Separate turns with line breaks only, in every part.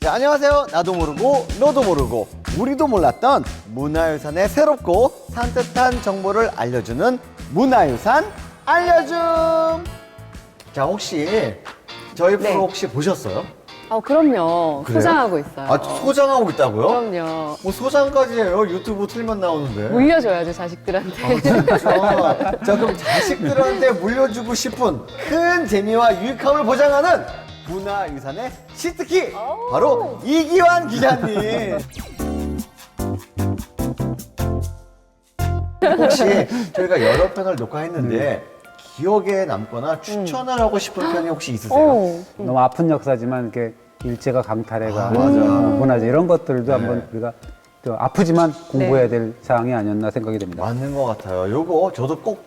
자, 안녕하세요. 나도 모르고 너도 모르고 우리도 몰랐던 문화유산의 새롭고 산뜻한 정보를 알려주는 문화유산 알려줌. 자, 혹시 저희 프로
네.
혹시 보셨어요?
그럼요.
그래요?
소장하고 있어요.
아, 소장하고 있다고요?
그럼요.
뭐 소장까지 해요? 유튜브 틀면 나오는데.
물려줘야죠, 자식들한테.
진짜. 자, 그럼 자식들한테 물려주고 싶은 큰 재미와 유익함을 보장하는 문화유산의 시트키! 바로 이기환 기자님! 혹시 저희가 여러 편을 녹화했는데 기억에 남거나 추천을 하고 싶은 편이 혹시 있으세요?
오.
너무 아픈 역사지만 이렇게 일제가 강탈해가
맞아.
문화재 이런 것들도 한번 우리가 또 아프지만 공부해야
네.
될 사항이 아니었나 생각이 됩니다.
맞는 것 같아요. 요거 저도 꼭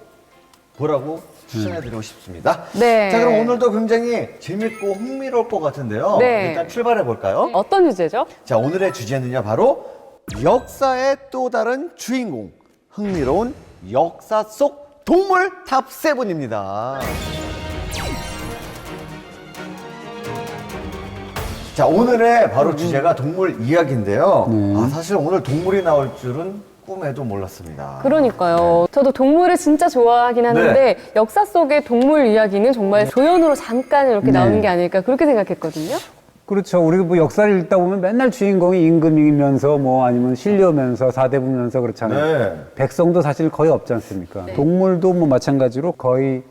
보라고 추천해드리고 싶습니다.
네.
자, 그럼 오늘도 굉장히 재밌고 흥미로울 것 같은데요.
네.
일단 출발해 볼까요?
어떤 주제죠?
자, 오늘의 주제는요, 바로 역사의 또 다른 주인공, 흥미로운 역사 속 동물 탑 세븐입니다. 자, 오늘의 바로 주제가 동물 이야기인데요. 아, 사실 오늘 동물이 나올 줄은 꿈에도 몰랐습니다.
그러니까요. 저도 동물을 진짜 좋아하긴 하는데
네.
역사 속의 동물 이야기는 정말 조연으로 잠깐 이렇게
네.
나오는 게 아닐까 그렇게 생각했거든요.
그렇죠. 우리가 뭐 역사를 읽다 보면 맨날 주인공이 임금이면서 뭐 아니면 신료면서 사대부면서 그렇잖아요.
네.
백성도 사실 거의 없지 않습니까? 동물도 뭐 마찬가지로 거의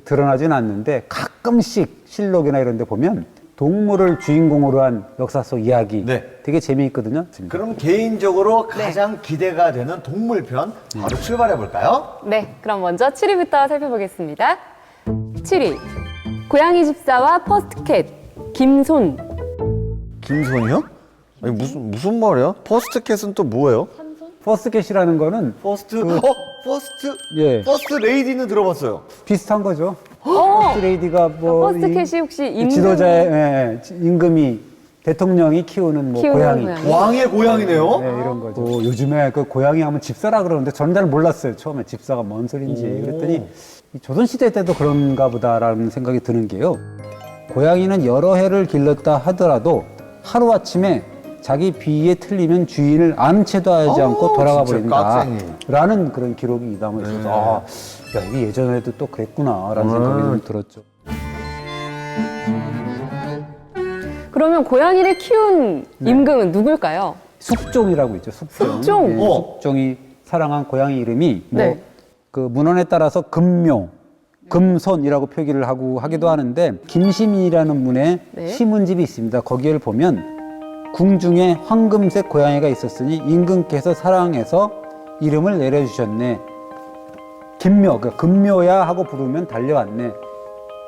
드러나진 않는데 가끔씩 실록이나 이런 데 보면 동물을 주인공으로 한 역사 속 이야기
네.
되게 재미있거든요.
그럼 개인적으로 가장 기대가 되는 동물편 바로 출발해 볼까요?
네, 그럼 먼저 7위부터 살펴보겠습니다. 7위. 고양이 집사와 퍼스트캣 김손.
김손이요? 아니, 무슨 말이야? 퍼스트캣은 또 뭐예요?
퍼스트캣이라는 거는
퍼스트, 퍼스트,
예.
퍼스트 레이디는 들어봤어요.
비슷한 거죠. 퍼스트 레이디가 뭐
퍼스트캣이 혹시
이
임금
지도자의 임금이 대통령이 키우는 뭐
키우는
고양이.
고양이.
왕의 고양이네요?
네, 이런 거죠. 요즘에 그 고양이 하면 집사라 그러는데 저는 잘 몰랐어요. 처음에 집사가 뭔 소린지. 그랬더니 이 조선시대 때도 그런가 보다라는 생각이 드는 게요. 고양이는 여러 해를 길렀다 하더라도 하루아침에 자기 비위에 틀리면 주인을 아는 채도 하지 않고 돌아가
진짜
버린다.
깍쟁이.
라는 그런 기록이 이 담에 있어서 야, 이게 예전에도 또 그랬구나라는 생각이 좀 들었죠.
그러면 고양이를 키운 임금은 누굴까요?
숙종이라고 있죠. 숙종.
숙종?
예, 숙종이 사랑한 고양이 이름이 뭐
네.
그 문헌에 따라서 금묘, 금손이라고 표기를 하기도 하는데 김시민이라는 분의
네.
시문집이 있습니다. 거기를 보면 궁중에 황금색 고양이가 있었으니 임금께서 사랑해서 이름을 내려주셨네. 김묘, 그러니까 금묘야 하고 부르면 달려왔네.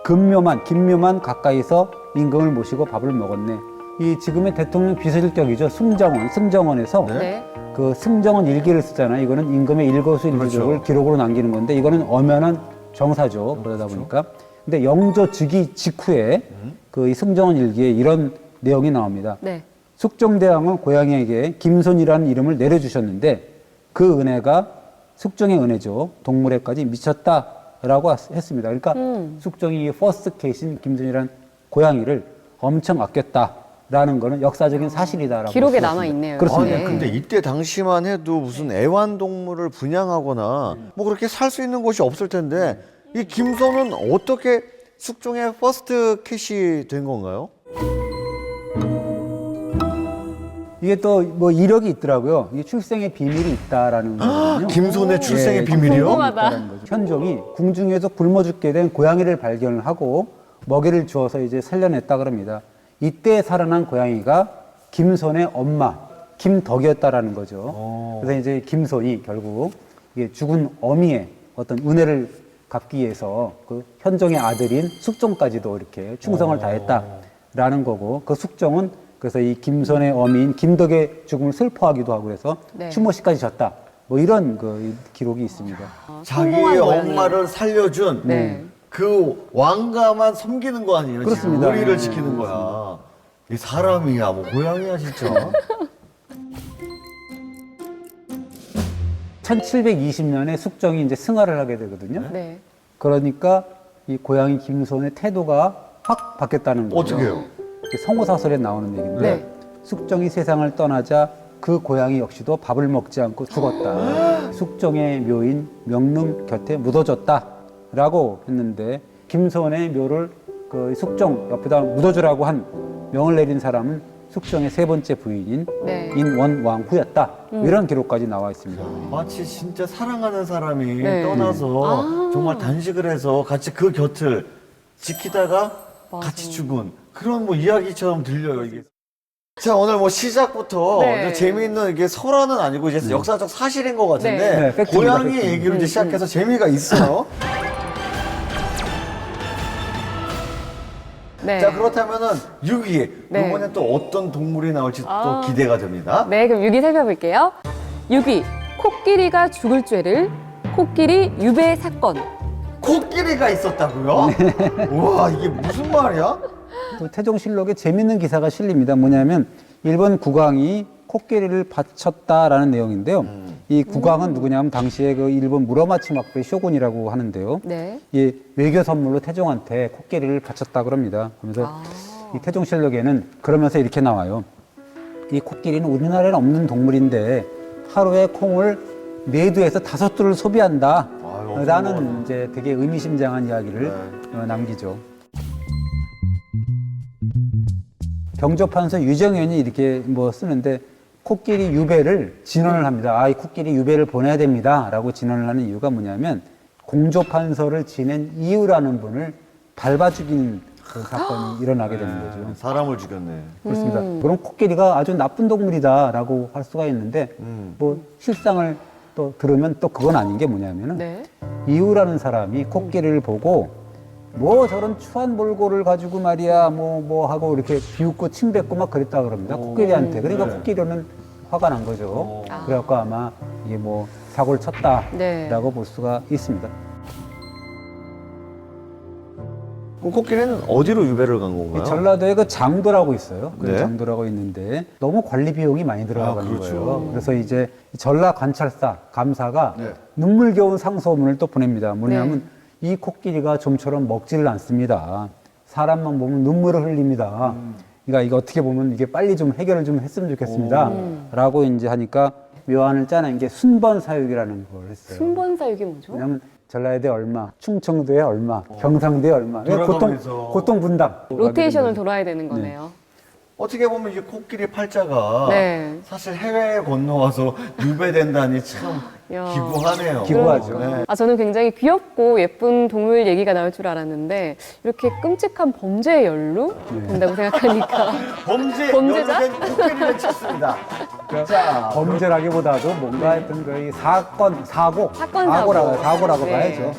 김묘만 가까이서 임금을 모시고 밥을 먹었네. 이 지금의 대통령 비서실격이죠. 승정원에서
네.
그 승정원 일기를 쓰잖아요. 이거는 임금의 일거수일투족을
그렇죠.
기록으로 남기는 건데 이거는 엄연한 정사죠. 그러다 보니까. 근데 영조 즉위 직후에 그 이 승정원 일기에 이런 내용이 나옵니다.
네.
숙종대왕은 고양이에게 김손이라는 이름을 내려주셨는데 그 은혜가 숙종의 은혜죠. 동물에까지 미쳤다라고 했습니다. 그러니까 숙종이 퍼스트 캣인 김손이라는 고양이를 엄청 아꼈다라는 거는 역사적인 사실이다라고
기록에
볼 수
남아
있습니다.
있네요.
그렇습니다.
아니, 근데 이때 당시만 해도 무슨 애완동물을 분양하거나 뭐 그렇게 살 수 있는 곳이 없을 텐데 이 김손은 어떻게 숙종의 퍼스트 캣이 된 건가요?
이게 또 뭐 이력이 있더라고요. 이게 출생의 비밀이 있다라는 거거든요.
김손의 출생의
예,
비밀이요?
궁금하다.
있다라는 거죠. 현종이 궁중에서 굶어 죽게 된 고양이를 발견을 하고 먹이를 주어서 이제 살려냈다 그럽니다. 이때 살아난 고양이가 김손의 엄마 김덕이었다라는 거죠. 그래서 이제 김손이 결국 이게 죽은 어미의 어떤 은혜를 갚기 위해서 그 현종의 아들인 숙종까지도 이렇게 충성을 다했다라는 거고 그 숙종은 그래서 이 김손의 어미인 김덕의 죽음을 슬퍼하기도 하고 그래서
네.
추모시까지 졌다. 뭐 이런 그 기록이 있습니다.
자기의
성공한 고양이.
엄마를 살려준
네.
그 왕가만 섬기는 거 아니에요?
그렇습니다.
지금 의리를 지키는 거야. 이 사람이야, 뭐 고양이야 진짜.
1720년에 숙종이 이제 승하를 하게 되거든요.
네.
그러니까 이 고양이 김손의 태도가 확 바뀌었다는 거죠.
어떻게 해요?
성호사설에 나오는 얘기인데
네.
숙종이 세상을 떠나자 그 고양이 역시도 밥을 먹지 않고 죽었다. 숙종의 묘인 명릉 곁에 묻어졌다라고 했는데 김소원의 묘를 그 숙종 옆에다 묻어주라고 한 명을 내린 사람은 숙종의 세 번째 부인인
네.
인원왕후였다. 이런 기록까지 나와 있습니다.
마치 진짜 사랑하는 사람이
네.
떠나서 정말 단식을 해서 같이 그 곁을 지키다가
맞아.
같이 죽은 그런 뭐 이야기처럼 들려요, 이게. 자, 오늘 뭐 시작부터
네.
이제 재미있는 이게 설화는 아니고 이제 역사적 사실인 것 같은데
네, 팩트입니다,
고양이
팩트.
얘기로 이제 시작해서 재미가 있어요.
네.
자, 그렇다면은 6위.
네.
이번엔 또 어떤 동물이 나올지
아.
또 기대가 됩니다.
네, 그럼 6위 살펴볼게요. 6위, 코끼리가 죽을 죄를 코끼리 유배 사건.
코끼리가 있었다고요? 우와, 이게 무슨 말이야?
또 태종실록에 재밌는 기사가 실립니다. 뭐냐면 일본 국왕이 코끼리를 바쳤다라는 내용인데요. 이 국왕은 누구냐면 당시에 그 일본 무라마치 막부의 쇼군이라고 하는데요.
네.
이 외교 선물로 태종한테 코끼리를 바쳤다 그럽니다. 그러면서 이 태종실록에는 그러면서 이렇게 나와요. 이 코끼리는 우리나라에는 없는 동물인데 하루에 콩을 4두에서 5두를 소비한다.
아유,
라는 이제 되게 의미심장한 이야기를 남기죠. 경조판서 유정연이 이렇게 뭐 쓰는데 코끼리 유배를 진언을 합니다. 아, 이 코끼리 유배를 보내야 됩니다. 라고 진언을 하는 이유가 뭐냐면 공조판서를 지낸 이유라는 분을 밟아 죽인 그 사건이 일어나게 되는 거죠.
사람을 죽였네.
그렇습니다. 그럼 코끼리가 아주 나쁜 동물이다라고 할 수가 있는데 뭐 실상을 또 들으면 또 그건 아닌 게 뭐냐면은
네.
이유라는 사람이 코끼리를 보고 뭐 저런 추한 몰골을 가지고 말이야 뭐 하고 이렇게 비웃고 침뱉고 막 그랬다 그럽니다. 코끼리한테. 그러니까
네.
코끼리는 화가 난 거죠. 그래갖고 아마 이게 뭐 사고를 쳤다라고
네.
볼 수가 있습니다.
그럼 코끼리는 어디로 유배를 간
이
건가요?
전라도에 그 장도라고 있어요. 그
네.
장도라고 있는데 너무 관리 비용이 많이 들어가는
그렇죠.
거예요. 그래서 이제 전라 관찰사 감사가
네.
눈물겨운 상소문을 또 보냅니다. 뭐냐면 이 코끼리가 좀처럼 먹지를 않습니다. 사람만 보면 눈물을 흘립니다. 그러니까 이거 어떻게 보면 이게 빨리 좀 해결을 좀 했으면 좋겠습니다. 라고 이제 하니까 묘안을 짜낸 게 순번사육이라는 걸 했어요.
순번사육이 뭐죠?
왜냐면 전라도에 얼마, 충청도에 얼마, 경상도에 얼마.
돌아가면서.
고통 분담.
로테이션을 돌아야 되는 거네요.
어떻게 보면 이 코끼리 팔자가
네.
사실 해외에 건너와서 유배된다니 참
야.
기구하네요.
기구하죠.
네.
아, 저는 굉장히 귀엽고 예쁜 동물 얘기가 나올 줄 알았는데 이렇게 끔찍한 범죄의 연루 된다고 생각하니까
범죄자?
범죄자?
코끼리를 찾습니다. 자,
범죄라기보다도 뭔가 하여튼 거의 사건, 사고.
사건, 사고.
사고라고
네.
봐야죠.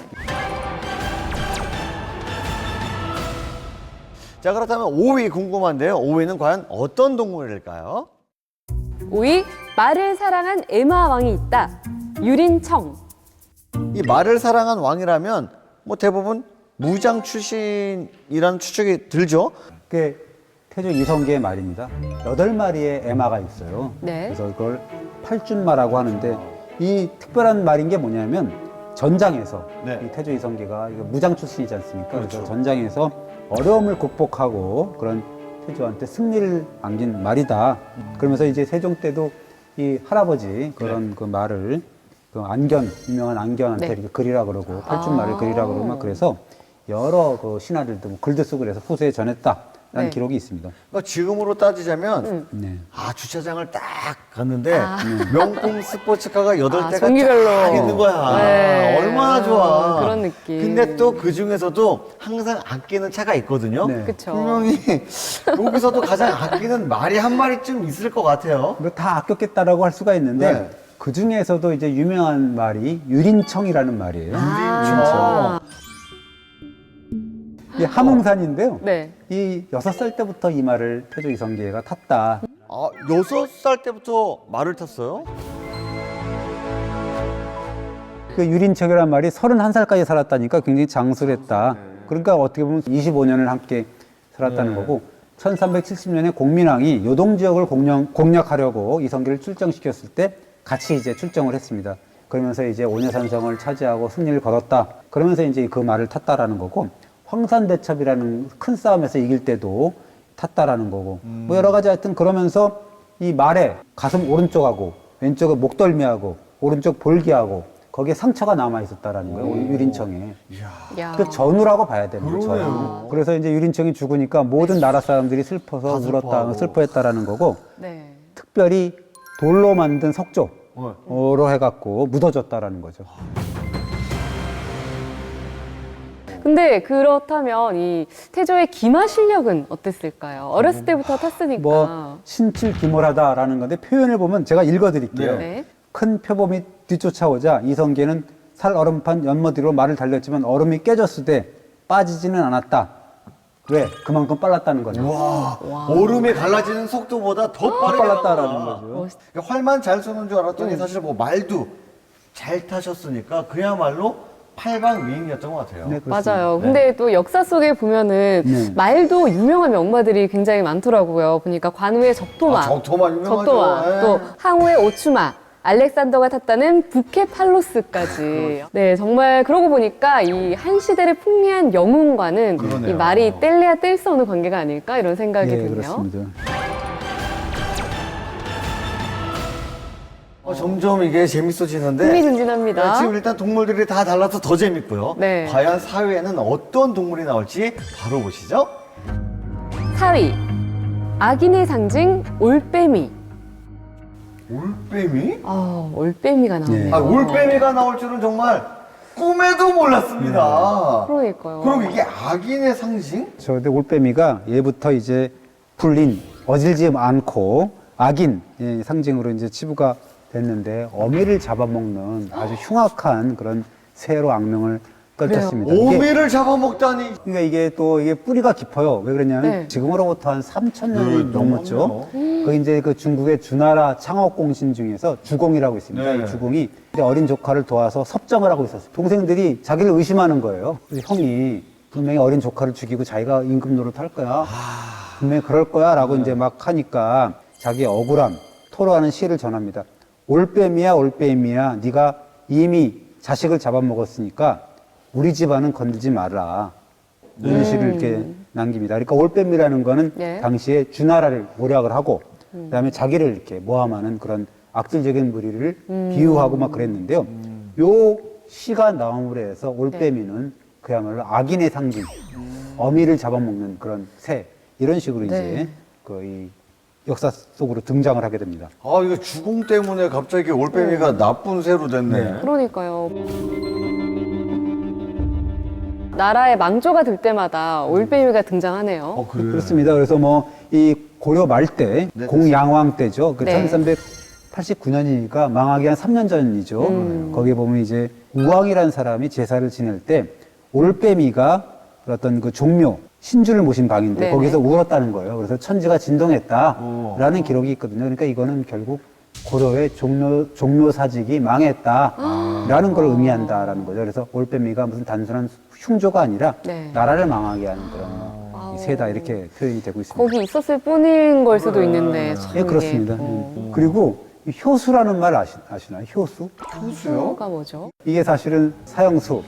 자, 그렇다면 5위 궁금한데요. 5위는 과연 어떤 동물일까요?
5위, 말을 사랑한 에마 왕이 있다. 유린청.
이 말을 사랑한 왕이라면 뭐 대부분 무장 출신이라는 추측이 들죠.
그게 태조 이성계의 말입니다. 8마리의 애마가 있어요.
네.
그래서 그걸 팔준마라고 하는데 이 특별한 말인 게 뭐냐면 전장에서
네.
이 태조 이성계가 이거 무장 출신이지 않습니까?
그렇죠.
그래서 전장에서 어려움을 극복하고 그런 태조한테 승리를 안긴 말이다. 그러면서 이제 세종 때도 이 할아버지 그런 그 말을 그 안견 유명한 안견한테
네.
이렇게 그리라 그러고 팔준말을 그리라 그러고 막 그래서 여러 그 신하들도 뭐 글도 쓰고 그래서 후세에 전했다라는
네.
기록이 있습니다.
그러니까 지금으로 따지자면
네.
주차장을 딱 갔는데 명품 스포츠카가 8대가
종류별로.
쫙 있는 거야.
네.
얼마나 좋아.
그런 느낌.
근데 또 그 중에서도 항상 아끼는 차가 있거든요.
네.
그쵸.
분명히 여기서도 가장 아끼는 말이 한 마리쯤 있을 것 같아요.
뭐 다 아꼈겠다라고 할 수가 있는데
네.
그 중에서도 이제 유명한 말이 유린청이라는 말이에요.
아.
이게 함흥산인데요.
네.
이 6살 때부터 이 말을 태조 이성계가 탔다.
6살 때부터 말을 탔어요?
그 유린청이라는 말이 31살까지 살았다니까 굉장히 장수했다. 그러니까 어떻게 보면 25년을 함께 살았다는 거고 1370년에 공민왕이 요동 지역을 공략하려고 이성계를 출정시켰을 때 같이 이제 출정을 했습니다. 그러면서 이제 오녀산성을 차지하고 승리를 거뒀다. 그러면서 이제 그 말을 탔다라는 거고 황산대첩이라는 큰 싸움에서 이길 때도 탔다라는 거고 뭐 여러 가지 하여튼 그러면서 이 말에 가슴 오른쪽하고 왼쪽에 목덜미하고 오른쪽 볼기하고 거기에 상처가 남아 있었다라는 거예요. 유린청에.
야.
그 전우라고 봐야 되는 거죠.
그러네요.
그래서 이제 유린청이 죽으니까 모든 나라 사람들이 슬퍼서
다
울었다,
슬퍼하고.
슬퍼했다라는 거고
네.
특별히 돌로 만든 석조로 해갖고 묻어졌다라는 거죠.
근데 그렇다면 이 태조의 기마 실력은 어땠을까요? 어렸을 때부터 탔으니까.
뭐 신칠기몰하다라는 건데 표현을 보면 제가 읽어드릴게요.
네.
큰 표범이 뒤쫓아오자 이성계는 살 얼음판 연머리로 말을 달렸지만 얼음이 깨졌을 때 빠지지는 않았다. 왜? 그만큼 빨랐다는 거죠.
와, 얼음이 갈라지는 속도보다 더 빠르게
빨랐다라는
나가구나.
거죠.
멋있-
그러니까 활만 잘 쏘는 줄 알았더니 사실 뭐 말도 잘 타셨으니까 그야말로 팔방미인이었던 것 같아요.
네, 그렇습니다.
맞아요. 근데 또 역사 속에 보면은
네.
말도 유명한 명마들이 굉장히 많더라고요. 보니까 관우의 적토마,
적토마 유명하죠.
적토마,
예.
또 항우의 오추마, 알렉산더가 탔다는 부케팔로스까지. 네, 정말 그러고 보니까 이 한 시대를 풍미한 영웅과는
그러네요.
이 말이 뗄래야 뗄 수 없는 관계가 아닐까 이런 생각이
예,
드네요.
그렇습니다.
점점 이게 재밌어지는데
흥미진진합니다.
지금 일단 동물들이 다 달라서 더 재밌고요.
네.
과연 사회에는 어떤 동물이 나올지 바로 보시죠.
4위, 악인의 상징 올빼미.
올빼미?
아, 올빼미가 나오네요.
아, 올빼미가 나올 줄은 정말 꿈에도 몰랐습니다.
그러니까요.
그럼 이게 악인의 상징?
저 근데 올빼미가 예부터 이제 불린 어질지 않고 악인 상징으로 이제 치부가 됐는데 어미를 잡아먹는 아주 흉악한 그런 새로 악명을 떨쳤습니다. 이게
오미를 잡아먹다니.
그러니까 이게 또 이게 뿌리가 깊어요. 왜 그러냐면
네.
지금으로부터 한 3,000년이 넘었죠.
넘었네요.
그 이제 그 중국의 주나라 창업공신 중에서 주공이라고 있습니다.
네.
이 주공이 어린 조카를 도와서 섭정을 하고 있었어요. 동생들이 자기를 의심하는 거예요. 그래서 형이 분명히 어린 조카를 죽이고 자기가 임금 노릇할 거야. 분명히 그럴 거야라고 이제 막 하니까 자기의 억울함 토로하는 시를 전합니다. 올빼미야 올빼미야 네가 이미 자식을 잡아먹었으니까 우리 집안은 건들지 말라. 이런 시를 이렇게 남깁니다. 그러니까 올빼미라는 거는
네.
당시에 주나라를 모략을 하고 그다음에 자기를 이렇게 모함하는 그런 악질적인 무리를 비유하고 막 그랬는데요. 요 시가 나옴으로 해서 올빼미는 그야말로 악인의 상징, 어미를 잡아먹는 그런 새 이런 식으로 이제
네.
거의 역사 속으로 등장을 하게 됩니다.
아, 이거 주공 때문에 갑자기 올빼미가 나쁜 새로 됐네.
그러니까요. 나라의 망조가 될 때마다 올빼미가 등장하네요.
그래요?
그렇습니다. 그래서 뭐 이 고려 말 때,
네,
공양왕 때죠. 그
네.
1389년이니까 망하기 한 3년 전이죠. 거기에 보면 이제 우왕이라는 사람이 제사를 지낼 때 올빼미가 어떤 그 종묘, 신주를 모신 방인데
네네.
거기서 울었다는 거예요. 그래서 천지가 진동했다라는 기록이 있거든요. 그러니까 이거는 결국 고려의 종묘 사직이 망했다라는 걸 의미한다라는 거죠. 그래서 올빼미가 무슨 단순한 흉조가 아니라
네.
나라를 망하게 하는 그런 이 새다 이렇게 표현이 되고 있습니다.
거기 있었을 뿐인 걸 수도 있는데 참
예,
이게,
그렇습니다. 그리고 이 효수라는 말 아시나요? 효수?
효수가 뭐죠?
이게 사실은 사형수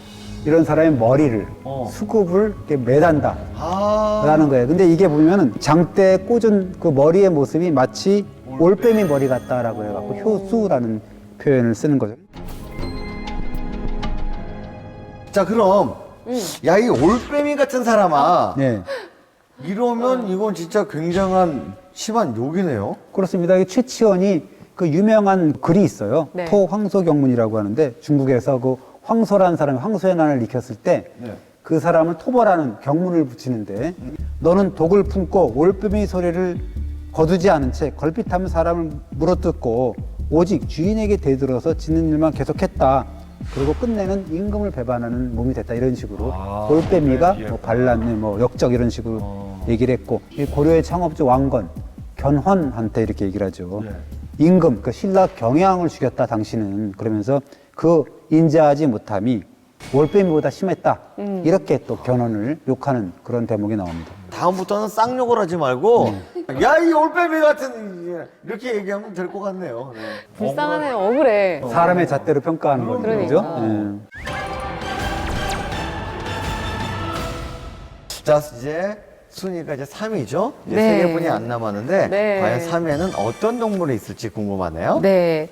이런 사람의 머리를 수급을 이렇게 매단다.
아,
라는 거예요. 근데 이게 보면은 장대에 꽂은 그 머리의 모습이 마치 올빼미 머리 같다라고 해갖고 효수라는 표현을 쓰는 거죠.
자, 그럼 야, 이 올빼미 같은 사람아.
네.
이러면 이건 진짜 굉장한 심한 욕이네요.
그렇습니다. 이 최치원이 그 유명한 글이 있어요.
네.
토황소경문이라고 하는데 중국에서 그 황소라는 사람이 황소의 난을 일으켰을 때 그 사람을 토벌하는 경문을 붙이는데 너는 독을 품고 올빼미 소리를 거두지 않은 채 걸핏하면 사람을 물어뜯고 오직 주인에게 대들어서 짓는 일만 계속했다. 그리고 끝내는 임금을 배반하는 몸이 됐다. 이런 식으로 올빼미가 뭐 반란, 뭐 역적 이런 식으로 얘기를 했고 이 고려의 창업주 왕건 견훤한테 이렇게 얘기를 하죠. 임금, 그 신라 경양을 죽였다 당신은. 그러면서 그 인자하지 못함이 올빼미보다 심했다. 이렇게 또 견훤을 욕하는 그런 대목이 나옵니다.
다음부터는 쌍욕을 하지 말고 야, 이 올빼미 같은 이렇게 얘기하면 될 것 같네요. 네.
불쌍하네요. 억울해.
사람의 잣대로 평가하는 거죠.
그러니까.
그죠? 예.
자, 이제 순위가 이제 3위죠. 이제
네.
3개분이 안 남았는데
네.
과연 3위에는 어떤 동물이 있을지 궁금하네요.
네.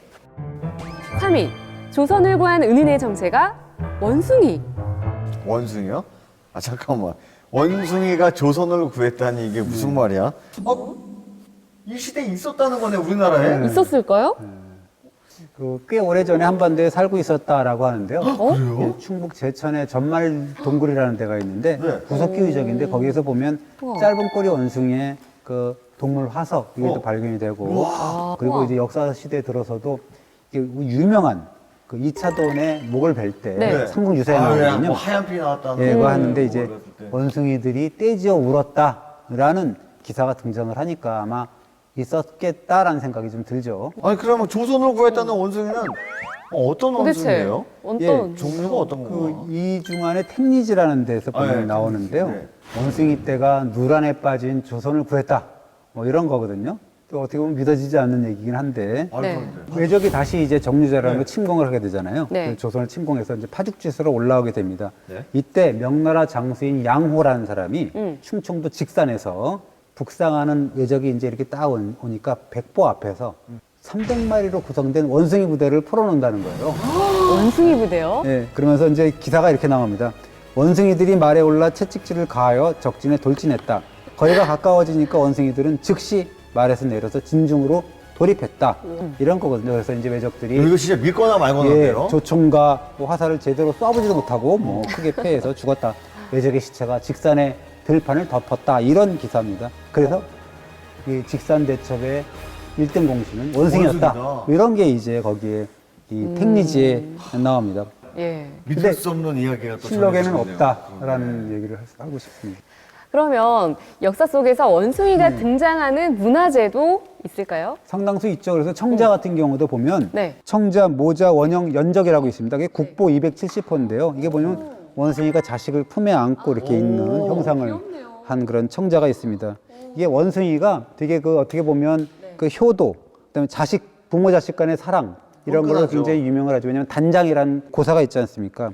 3위. 조선을 구한 은인의 정체가 원숭이.
원숭이요? 아 잠깐만. 원숭이가 조선을 구했다니 이게 무슨 말이야? 이 시대에 있었다는 거네 우리나라에.
있었을까요?
꽤 오래전에 한반도에 살고 있었다라고 하는데요.
그래요?
예, 충북 제천에 전말 동굴이라는 데가 있는데
네.
구석기위적인데 거기에서 보면
우와.
짧은 꼬리 원숭이의 그 동물 화석 이게 또
우와.
발견이 되고
우와.
그리고
우와.
이제 역사 시대에 들어서도 이게 유명한 그 2차돈의 목을 벨 때
네.
삼국 유사에
뭐
나오거든요.
하얀 피 나왔다는
예,
거.
그거 하는데 이제
어렸을 때.
원숭이들이 떼지어 울었다라는 기사가 등장을 하니까 아마 있었겠다라는 생각이 좀 들죠.
아니 그러면 조선을 구했다는 원숭이는 어떤
도대체
원숭이예요?
어떤
예,
종류가 어떤 거예요?
이중안의 템니지라는 데서
아,
보면
예,
나오는데요.
템니지,
원숭이 떼가 물 안에 빠진 조선을 구했다. 뭐 이런 거거든요. 또 어떻게 보면 믿어지지 않는 얘기긴 한데
네.
외적이 다시 이제 정유자라는
네.
걸 침공을 하게 되잖아요.
네.
그 조선을 침공해서 이제 파죽지수로 올라오게 됩니다.
네.
이때 명나라 장수인 양호라는 사람이 충청도 직산에서 북상하는 외적이 이제 이렇게 딱 오니까 백보 앞에서 300마리로 구성된 원숭이 부대를 풀어놓는다는 거예요.
원숭이 부대요?
예, 그러면서 이제 기사가 이렇게 나옵니다. 원숭이들이 말에 올라 채찍질을 가하여 적진에 돌진했다. 거리가 가까워지니까 원숭이들은 즉시 말에서 내려서 진중으로 돌입했다. 이런 거거든요. 그래서 이제 외적들이
이거 진짜 믿거나 말거나
예,
돼요.
조총과 뭐 화살을 제대로 쏴보지도 못하고 뭐 크게 패해서 죽었다. 외적의 시체가 직산의 들판을 덮었다. 이런 기사입니다. 그래서 이 직산 대첩의 1등 공신은 원숭이였다.
원숭이다.
이런 게 이제 거기에 이 택리지에 나옵니다.
예.
믿을 수 없는 이야기가 또
실록에는
전해지네요.
없다라는 얘기를 하고 싶습니다.
그러면 역사 속에서 원숭이가 등장하는 문화재도 있을까요?
상당수 있죠. 그래서 청자 같은 경우도 보면
네.
청자, 모자, 원형, 연적이라고 있습니다. 이게 국보 270호인데요. 이게 보면 원숭이가 자식을 품에 안고 이렇게 있는 형상을 한 그런 청자가 있습니다. 이게 원숭이가 되게 그 어떻게 보면 그 효도, 그다음에 자식, 부모 자식 간의 사랑 이런 걸로
끈끈하죠.
굉장히 유명을 하죠. 왜냐하면 단장이라는 고사가 있지 않습니까?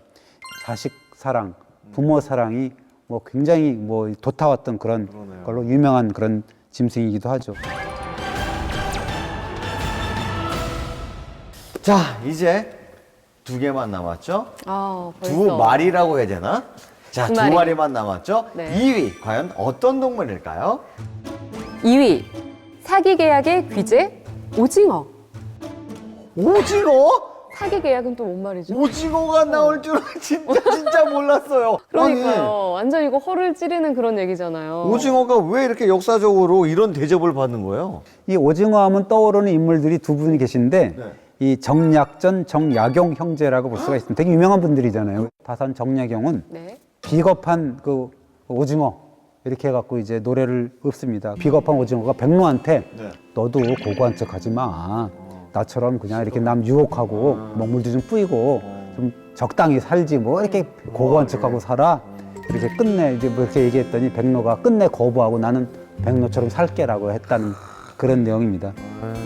자식 사랑, 부모 사랑이 뭐 굉장히 뭐 돋아왔던 그런
그러네요.
걸로 유명한 그런 짐승이기도 하죠.
자 이제 2개만 남았죠?
아,
두
벌써.
마리라고 해야 되나? 자,
두
두
마리.
마리만 남았죠?
네.
2위 과연 어떤 동물일까요?
2위. 사기 계약의 귀재 오징어.
오징어?
사기 계약은 또 뭔 말이죠?
오징어가 나올 줄은 진짜 몰랐어요.
그러니까요. 완전 이거 허를 찌르는 그런 얘기잖아요.
아니, 오징어가 왜 이렇게 역사적으로 이런 대접을 받는 거예요?
이 오징어 하면 떠오르는 인물들이 두 분이 계신데
네.
이 정약전, 정약용 형제라고 볼 수가 있습니다. 되게 유명한 분들이잖아요. 다산 정약용은
네.
비겁한 그 오징어 이렇게 해갖고 이제 노래를 읊습니다. 비겁한 오징어가 백로한테
네.
너도 고고한 척 하지 마. 나처럼 그냥 이렇게 남 유혹하고 먹물도 좀 뿌이고 좀 적당히 살지 뭐 이렇게 고고한 척하고 살아. 이렇게 끝내 이제 뭐 이렇게 얘기했더니 백로가 끝내 거부하고 나는 백로처럼 살게라고 했다는 그런 내용입니다.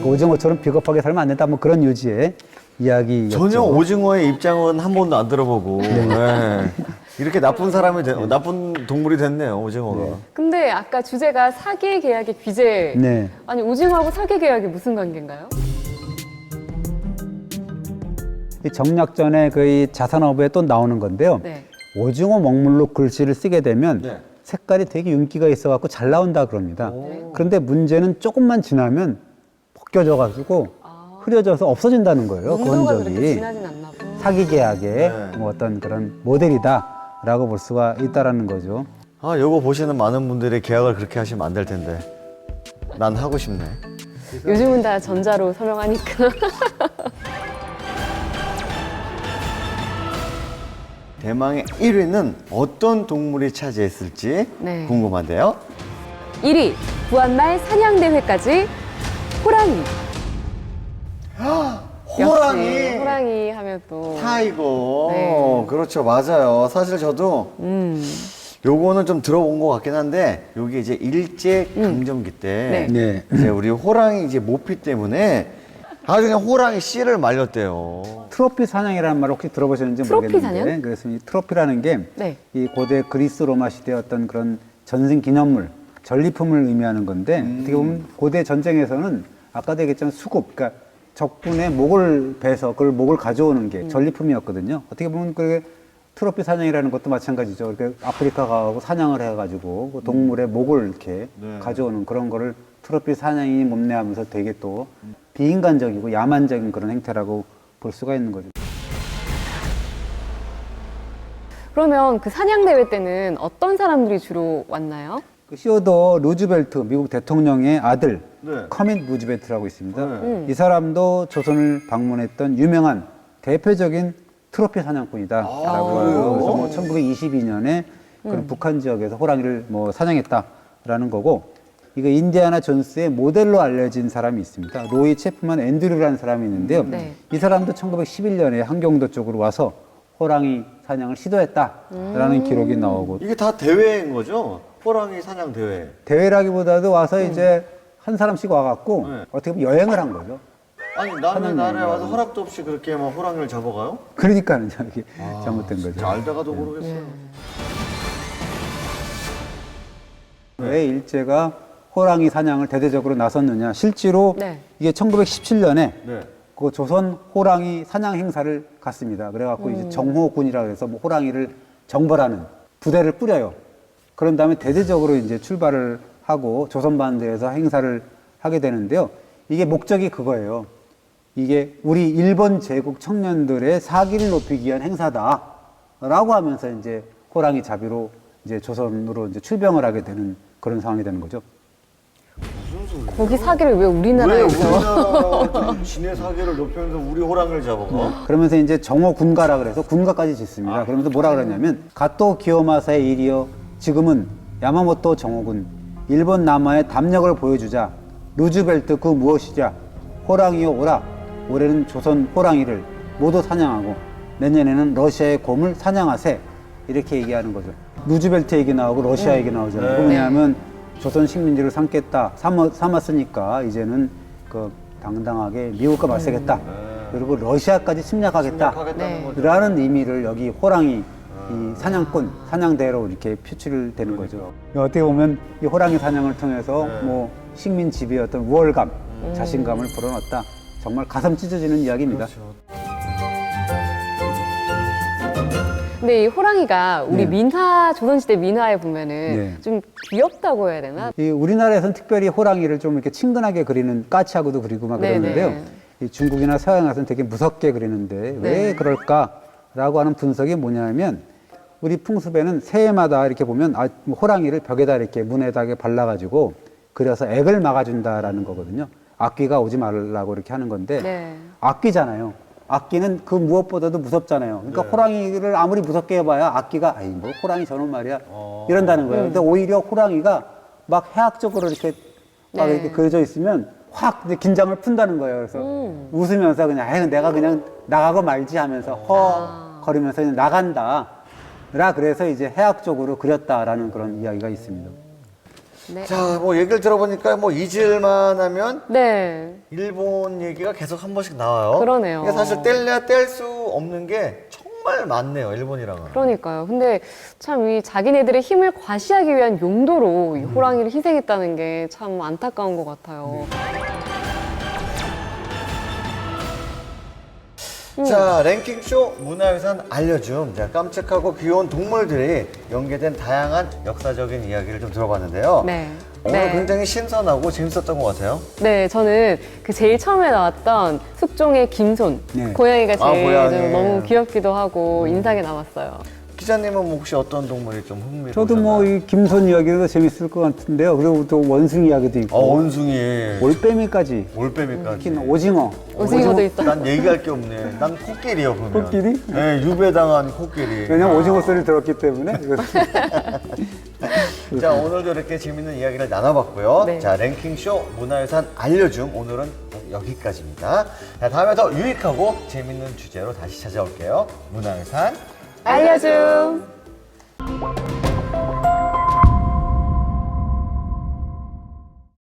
그 오징어처럼 비겁하게 살면 안 된다. 뭐 그런 요지의 이야기였죠.
전혀 오징어의 입장은 한 번도 안 들어보고 네. 이렇게 나쁜 사람이 나쁜 동물이 됐네요 오징어가.
근데 아까 주제가 사기 계약의 귀재.
네.
아니 오징어하고 사기 계약이 무슨 관계인가요?
이 정약전의 그 자산어부에 또 나오는 건데요.
네.
오징어 먹물로 글씨를 쓰게 되면
네.
색깔이 되게 윤기가 있어갖고 잘 나온다 그럽니다. 그런데 문제는 조금만 지나면 벗겨져가지고 흐려져서 없어진다는 거예요. 그
농도가 그렇게
흔적이
진하진 않나 보.
사기 계약의
네.
뭐 어떤 그런 모델이다라고 볼 수가 있다라는 거죠.
아 요거 보시는 많은 분들이 계약을 그렇게 하시면 안 될 텐데 난 하고 싶네.
요즘은 다 전자로 서명하니까.
대망의 1위는 어떤 동물이 차지했을지
네.
궁금한데요.
1위. 부안말 사냥대회까지 호랑이.
호랑이.
역시 호랑이 하면 또.
타이거.
네.
그렇죠. 맞아요. 사실 저도 요거는 좀 들어본 것 같긴 한데 요게 이제 일제 강점기 때
네.
이제 우리 호랑이 이제 모피 때문에 아주 그냥 호랑이 씨를 말렸대요.
트로피 사냥이라는 말을 혹시 들어보셨는지
트로피
모르겠는데
사냥?
그래서 이 트로피라는 게 이
네.
고대 그리스 로마 시대 어떤 그런 전승 기념물, 전리품을 의미하는 건데 어떻게 보면 고대 전쟁에서는 아까도 얘기했지만 수급, 그러니까 적군의 목을 베서 그걸 목을 가져오는 게 전리품이었거든요. 어떻게 보면 그게 트로피 사냥이라는 것도 마찬가지죠. 이렇게 아프리카 가고 사냥을 해가지고 그 동물의 목을 이렇게 가져오는 그런 거를 트로피 사냥이 몸내하면서 되게 또 비인간적이고 야만적인 그런 행태라고 볼 수가 있는 거죠.
그러면 그 사냥 대회 때는 어떤 사람들이 주로 왔나요?
그 시어더 루즈벨트 미국 대통령의 아들
네.
커밋 루즈벨트라고 있습니다. 이 사람도 조선을 방문했던 유명한 대표적인 트로피 사냥꾼이다라고 하고 그래서 뭐 1922년에 그런 북한 지역에서 호랑이를 뭐 사냥했다라는 거고 이거 인디아나 존스의 모델로 알려진 사람이 있습니다. 로이 체프만 앤드류라는 사람이 있는데요.
네.
이 사람도 1911년에 한경도 쪽으로 와서 호랑이 사냥을 시도했다라는 기록이 나오고
이게 다 대회인 거죠? 호랑이 사냥 대회.
대회라기보다도 와서 이제 한 사람씩 와갖고
네.
어떻게 보면 여행을 한 거죠.
아니 남의 나라에 와서 허락도 없이 그렇게 막 호랑이를 잡아가요?
그러니까는 이게 잘못된 거죠.
진짜 알다가도 모르겠어요.
왜 일제가 호랑이 사냥을 대대적으로 나섰느냐? 실제로
네.
이게 1917년에
네.
그 조선 호랑이 사냥 행사를 갔습니다. 그래갖고 이제 정호군이라 해서 뭐 호랑이를 정벌하는 부대를 꾸려요. 그런 다음에 대대적으로 이제 출발을 하고 조선 반대에서 행사를 하게 되는데요. 이게 목적이 그거예요. 이게 우리 일본 제국 청년들의 사기를 높이기 위한 행사다라고 하면서 이제 호랑이 잡이로 이제 조선으로 이제 출병을 하게 되는 그런 상황이 되는 거죠.
거기 사기를 왜
왜
우리나라에서?
우리나라 진해 사계를 높이면서 우리 호랑이를 잡아가?
그러면서 이제 정호군가라 그래서 군가까지 짓습니다. 그러면서 뭐라 그러냐면 가토 기요마사의 일이여 지금은 야마모토 정호군 일본 남하의 담력을 보여주자 루즈벨트 그 무엇이자 호랑이여 오라 올해는 조선 호랑이를 모두 사냥하고 내년에는 러시아의 곰을 사냥하세 이렇게 얘기하는 거죠. 루즈벨트 얘기 나오고 러시아 얘기 나오잖아요.
네.
왜냐하면 조선 식민지를 삼았으니까 이제는 그 당당하게 미국과 맞서겠다. 그리고 러시아까지 침략하겠다.
하겠다는
네.
거죠.
라는 의미를 여기 호랑이 이 사냥꾼, 사냥대로 이렇게 표출되는 거죠. 어떻게 보면 이 호랑이 사냥을 통해서 뭐 식민 지배의 어떤 우월감, 자신감을 불어넣었다. 정말 가슴 찢어지는 이야기입니다.
근데 이 호랑이가 우리
네.
민화, 조선시대 민화에 보면은
네.
좀 귀엽다고 해야 되나?
이 우리나라에서는 특별히 호랑이를 좀 이렇게 친근하게 그리는 까치하고도 그리고 막
네네.
그러는데요. 이 중국이나 서양에서는 되게 무섭게 그리는데 왜
네.
그럴까라고 하는 분석이 뭐냐면 우리 풍습에는 새해마다 이렇게 보면 호랑이를 벽에다 이렇게 문에다 이렇게 발라가지고 그려서 액을 막아준다라는 거거든요. 악귀가 오지 말라고 이렇게 하는 건데
네.
악귀잖아요. 악귀는 그 무엇보다도 무섭잖아요. 그러니까 호랑이를 아무리 무섭게 해봐야 악귀가 아이 뭐 호랑이 저놈 말이야 이런다는 거예요. 근데 오히려 호랑이가 막 해학적으로 이렇게 막
네.
이렇게 그려져 있으면 확 이제 긴장을 푼다는 거예요. 그래서 웃으면서 그냥 아유 내가 그냥 나가고 말지 하면서 거리면서 그냥 나간다. 라 그래서 이제 해학적으로 그렸다라는 그런 이야기가 있습니다.
네.
자, 뭐 얘기를 들어보니까 뭐 잊을만 하면
네.
일본 얘기가 계속 한 번씩 나와요.
그러네요.
이게 사실 뗄래야 뗄 수 없는 게 정말 많네요, 일본이랑은.
그러니까요. 근데 참 이 자기네들의 힘을 과시하기 위한 용도로 이 호랑이를 희생했다는 게 참 안타까운 것 같아요.
자, 랭킹쇼 문화유산 알려줌. 자, 깜찍하고 귀여운 동물들이 연계된 다양한 역사적인 이야기를 좀 들어봤는데요.
네.
오늘
네.
굉장히 신선하고 재밌었던 것 같아요.
네, 저는 그 제일 처음에 나왔던 숙종의 김손
네.
고양이가 제일
고양이.
좀 너무 귀엽기도 하고 인상에 남았어요.
기자님은 뭐 혹시 어떤 동물이 좀 흥미로우셨나요?
저도 뭐 이 김손 이야기도 재밌을 것 같은데요. 그리고 또 원숭이 이야기도 있고
원숭이,
올빼미까지
올빼미까지.
특히 오징어.
오징어도 있어요.
난 얘기할 게 없네. 난 코끼리요, 그러면.
코끼리?
네, 유배당한 코끼리.
왜냐면 오징어 소리를 들었기 때문에.
자, 오늘도 이렇게 재밌는 이야기를 나눠봤고요.
네.
자, 랭킹쇼 문화유산 알려줌. 오늘은 여기까지입니다. 자, 다음에 더 유익하고 재밌는 주제로 다시 찾아올게요. 문화유산
알려줌.